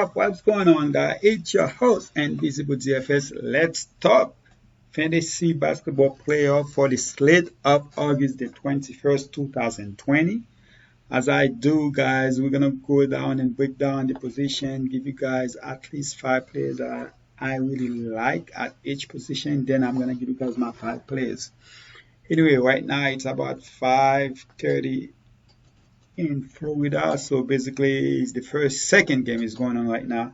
up? What's going on, guys? It's your host, Invisible DFS. Let's talk fantasy basketball playoff for the slate of August the 21st, 2020. As I do, guys, we're going to go down and break down the position, give you guys at least five players that I really like at each position. Then I'm going to give you guys my five players. Anyway, right now it's about 5:30 in Florida. So basically, it's the second game is going on right now.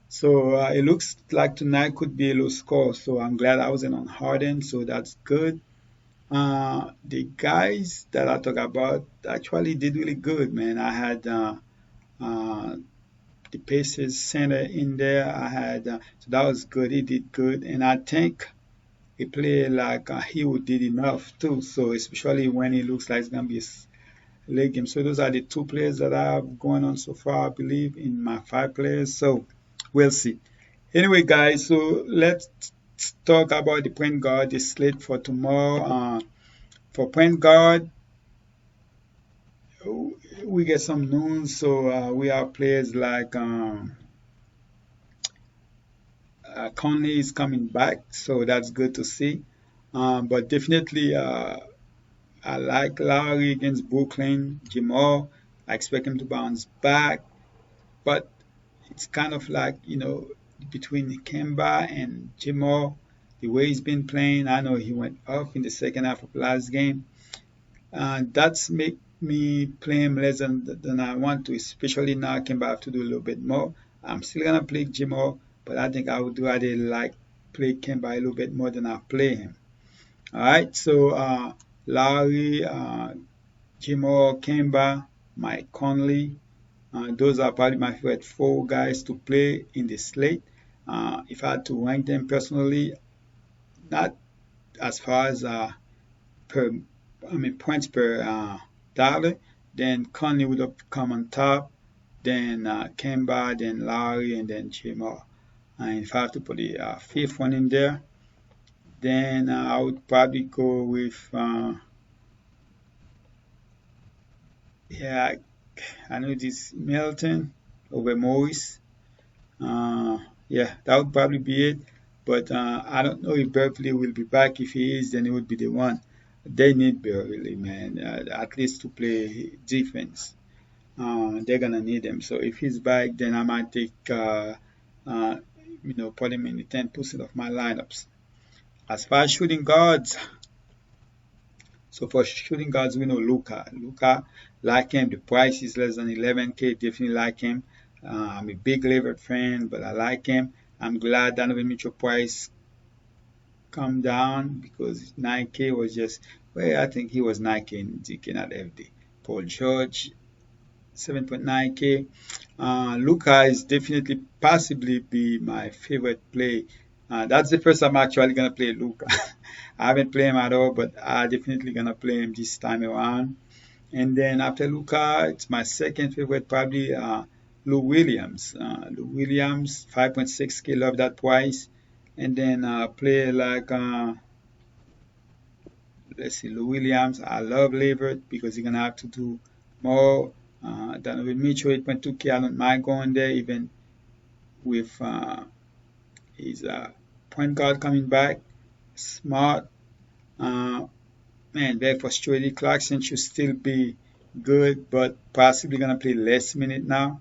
So it looks like tonight could be a low score. So I'm glad I wasn't on Harden. So that's good. The guys that I talk about actually did really good, man. I had uh, the Pacers center in there. I had so that was good. He did good, and I think he played like he did enough too. So especially when it looks like it's gonna be late game. So those are the two players that I have going on so far, I believe, in my five players. So we'll see. Anyway, guys, so let's talk about the point guard, the slate for tomorrow. For point guard, we get some news. So we have players like Conley is coming back, so that's good to see. But definitely, I like Lowry against Brooklyn, Jamal. I expect him to bounce back. But it's kind of like, between Kemba and Jamal, the way he's been playing. I know he went off in the second half of last game. That's make me play him less than I want to, especially now Kemba have to do a little bit more. I'm still gonna play Jamal, but I think I would rather like play Kemba a little bit more than I play him. All right, so Lowry, Jamal, Kemba, Mike Conley. Those are probably my favorite four guys to play in the slate. If I had to rank them personally, not as far as per, points per dollar, then Conley would have come on top, then Kemba, then Lowry, and then Jamal. And if I have to put the fifth one in there, then I would probably go with yeah, I know this Milton over Morris. Yeah, that would probably be it. But I don't know if Beverly will be back. If he is, then he would be the one. They need Beverly, man, at least to play defense. They're gonna need him. So if he's back, then I might take, uh, put him in the 10% of my lineups. As far as shooting guards, so for shooting guards, we know Luca. Luca, like him, the price is less than 11K. Definitely like him. I'm a big Levert fan, but I like him. I'm glad Donovan Mitchell price come down because 9K was just, well, I think he was 9K in DK, not FD. Paul George, 7.9K. Luca is definitely possibly be my favorite play. That's the first time I'm actually gonna play Luca. I haven't played him at all, but I definitely gonna play him this time around. And then after Luca, it's my second favorite, probably Lou Williams. Lou Williams, 5.6K, love that price. And then play like, let's see, Lou Williams. I love Levert because he's gonna have to do more. Donovan Mitchell, 8.2K. I don't mind going there, even with his point guard coming back. Smart. Man, very frustrated. Clarkson should still be good, but possibly gonna play less minute now.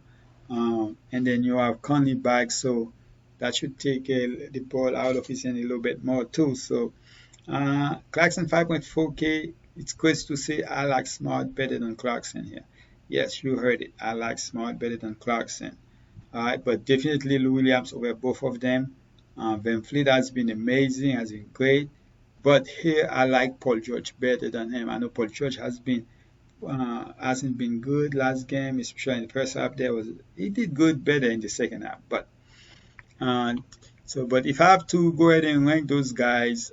And then you have Conley back, so that should take the ball out of his hand a little bit more too. So Clarkson 5.4K. It's good to say I like Smart better than Clarkson here. Yes, you heard it. I like Smart better than Clarkson. All right, but definitely Lou Williams over both of them. Van Fleet has been amazing, has been great. But here I like Paul George better than him. I know Paul George hasn't been good last game, especially in the first half. He did good better in the second half. But but if I have to go ahead and rank those guys,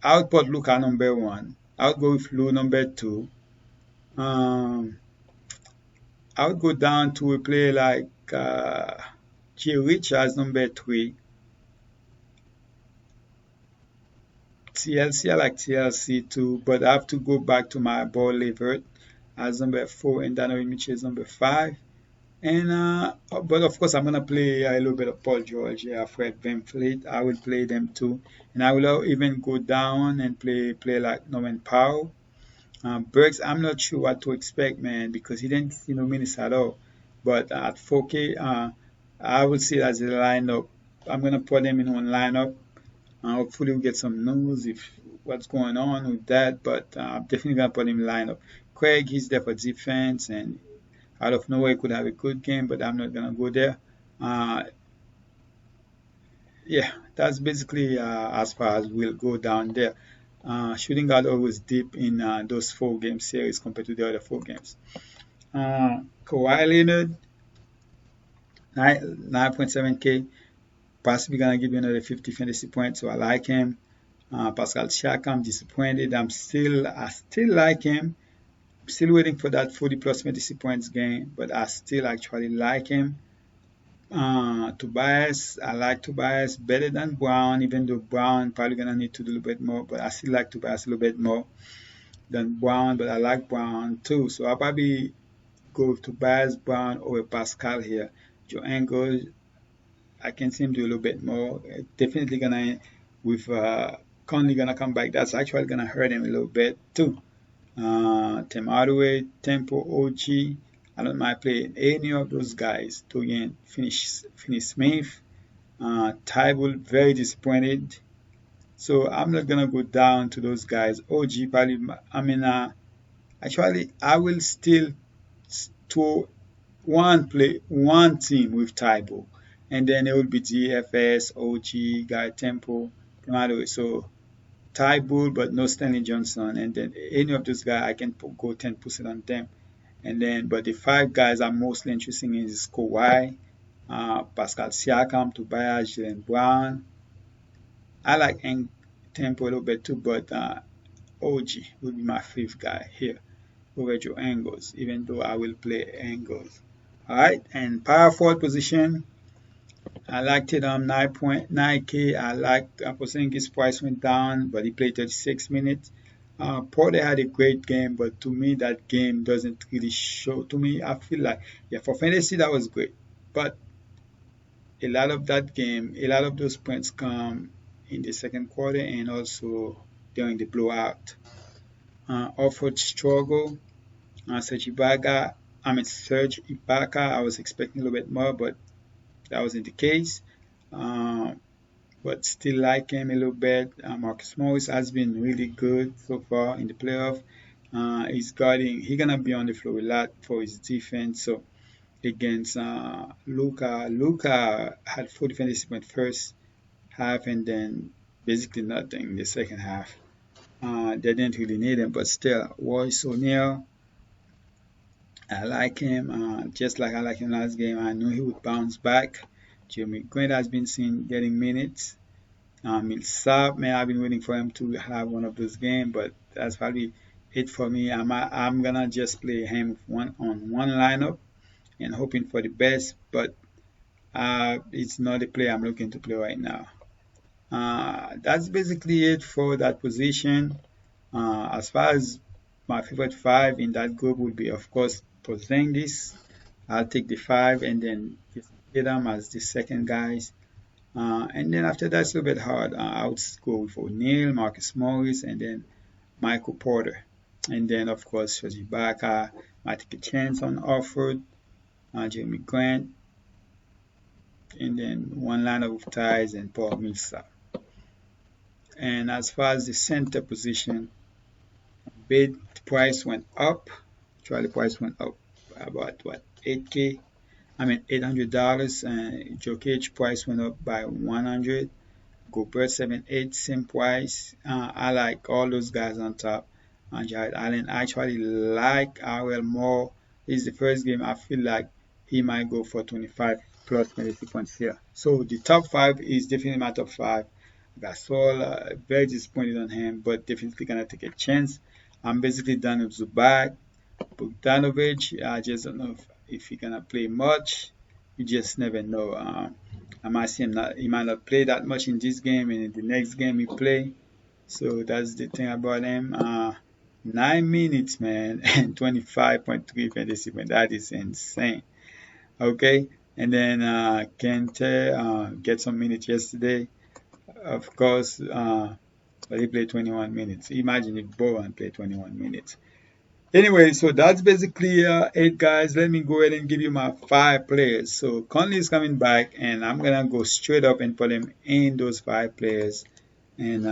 I would put Luka number one. I would go with Lou number two. I would go down to a player like Jay Richards number three. TLC, I like TLC too, but I have to go back to my ball Levert as number four and Donovan Mitchell is number five. And but of course, I'm gonna play a little bit of Paul George, Fred VanVleet. I will play them too, and I will even go down and play like Norman Powell. Burks, I'm not sure what to expect, man, because he didn't see no minutes at all. But at 4K, I would see it as a lineup. I'm gonna put him in one lineup. Hopefully, we get some news if what's going on with that. But I'm definitely gonna put him in lineup. Craig, he's there for defense, and out of nowhere, he could have a good game, but I'm not gonna go there. Uh, yeah, that's basically as far as we'll go down there. Shooting guard always deep in those 4 game series compared to the other 4 games. Kawhi Leonard, 9.7K, possibly gonna give you another 50 fantasy points, so I like him. Pascal Siakam, disappointed. I still like him. I'm still waiting for that 40 plus fantasy points game, but I still actually like him. Tobias, I like Tobias better than Brown, even though Brown probably gonna need to do a little bit more, but I still like Tobias a little bit more than Brown, but I like Brown too. So I'll probably go with Tobias Brown or Pascal here. Joe Angles, I can see him do a little bit more. Definitely gonna with Conley gonna come back. That's actually gonna hurt him a little bit too. Tim Hardaway, Tempo, OG. I don't mind playing any of those guys. To again finish Smith. Tybull, very disappointed. So I'm not gonna go down to those guys. OG probably. I mean, actually, I will still to play one team with Tybull, and then it will be GFS, OG, Guy Tempo, Tim Hardaway. So Ty Bull, but no Stanley Johnson. And then any of those guys, I can go 10% on them. And then, but the 5 guys I'm mostly interested in is Kawhi, Pascal Siakam, Tobias, Jalen Brown. I like Tempo a little bit too, but OG will be my 5th guy here over Joe Angles, even though I will play Angles. All right, and power forward position, I liked it 9.9K. I like Porzingis' price went down, but he played 36 minutes. Porter had a great game, but to me, that game doesn't really show. To me, I feel like, yeah, for fantasy, that was great. But a lot of that game, a lot of those points come in the second quarter and also during the blowout. Offord struggle. Serge Ibaka, I was expecting a little bit more, but that wasn't the case. Uh, but still like him a little bit. Marcus Morris has been really good so far in the playoff. He's gonna be on the floor a lot for his defense. So against Luca had 40 fantasy points first half and then basically nothing in the second half. They didn't really need him, but still, Royce O'Neal, I like him. Just like I like him last game, I knew he would bounce back. Jeremy Grant has been seen getting minutes. Millsap, man, I've been waiting for him to have one of those games, but that's probably it for me. I'm gonna just play him on one lineup and hoping for the best, but it's not the play I'm looking to play right now. That's basically it for that position. As far as my favorite 5 in that group would be, of course, Porzingis. I'll take the 5 and then just get them as the second guys. And then after that, it's a little bit hard. I would go with O'Neal, Marcus Morris, and then Michael Porter. And then, of course, Serge Ibaka, might take a chance on Offord, Jeremy Grant, and then one lineup of ties and Paul Millsap. And as far as the center position, bid price went up. Charlie price went up about what, 8K? I mean $800. And Jokic price went up by 100. Gobert 7-8, same price. I like all those guys on top. Jared Allen, I actually like RL more. This is the first game I feel like he might go for 25 plus fantasy points here. So the top 5 is definitely my top 5. Gasol, very disappointed on him, but definitely gonna take a chance. I'm basically done with Zubac. Bogdanovic, I just don't know if he gonna play much. You just never know. I might see him not. He might not play that much in this game, and in the next game he play. So that's the thing about him. 9 minutes, man, and 25.3 fantasy points. That is insane. Okay, and then Kente get some minutes yesterday. Of course, but he played 21 minutes. Imagine if Bowen played 21 minutes. Anyway, so that's basically it, guys. Let me go ahead and give you my five players. So Conley is coming back, and I'm gonna go straight up and put him in those five players, and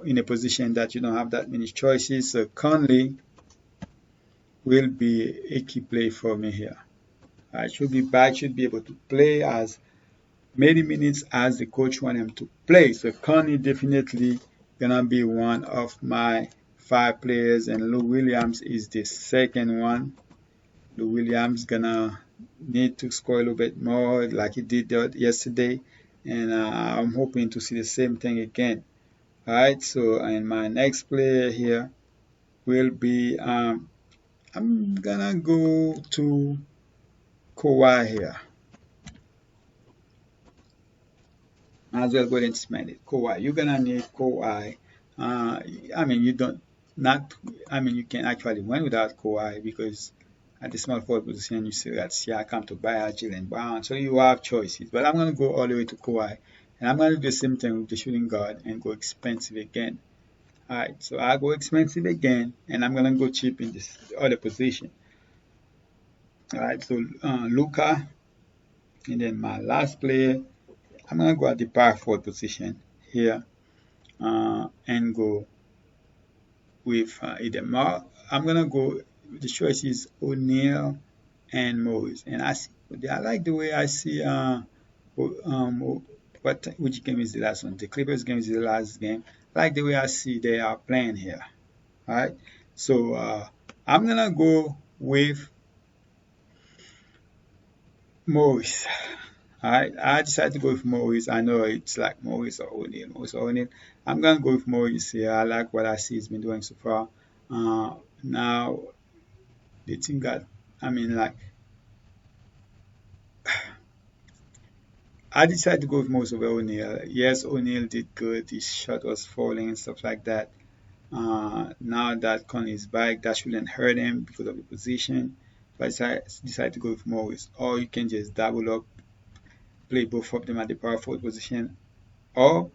in a position that you don't have that many choices. So Conley will be a key play for me here. I should be back, should be able to play as many minutes as the coach want him to play. So Conley definitely gonna be one of my five players, and Lou Williams is the second one. Lou Williams gonna need to score a little bit more like he did yesterday, and I'm hoping to see the same thing again. All right, so and my next player here will be I'm gonna go to Kawhi here. Might as well go ahead and spend it. Kawhi, you're gonna need Kawhi. I mean, you don't not. I mean, you can actually win without Kawhi because at the small forward position you still got Siakam, Tobias, Jalen Brown, so you have choices. But I'm gonna go all the way to Kawhi, and I'm gonna do the same thing with the shooting guard and go expensive again. All right, so I go expensive again, and I'm gonna go cheap in this other position. All right, so Luca, and then my last player, I'm gonna go at the power forward position here and go with either I'm gonna go. The choice is O'Neal and Morris, and I like the way I see. Which game is the last one? The Clippers game is the last game. I like the way I see they are playing here. All right, so I'm gonna go with Morris. Alright, I decided to go with Morris. I know it's like Morris or O'Neal, Morris or O'Neal. I'm gonna go with Morris here. I like what I see he's been doing so far. Now the team got, I mean, like I decided to go with Morris over O'Neal. Yes, O'Neal did good. His shot was falling and stuff like that. Now that Conley is back, that shouldn't hurt him because of the position. But I decided to go with Morris. Or you can just double up, play both of them at the power forward position, or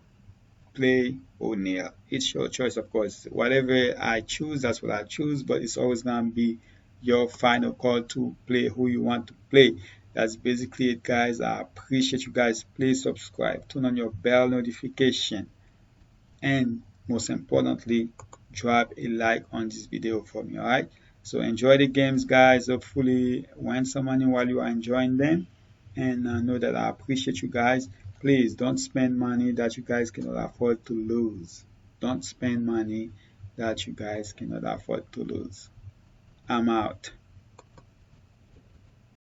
play O'Neal. It's your choice, of course. Whatever I choose, that's what I choose, but it's always going to be your final call to play who you want to play. That's basically it, guys. I appreciate you guys. Please subscribe, turn on your bell notification, and most importantly, drop a like on this video for me. All right. So enjoy the games, guys. Hopefully, win some money while you are enjoying them, and know that I appreciate you guys. Please don't spend money that you guys cannot afford to lose. Don't spend money that you guys cannot afford to lose. I'm out.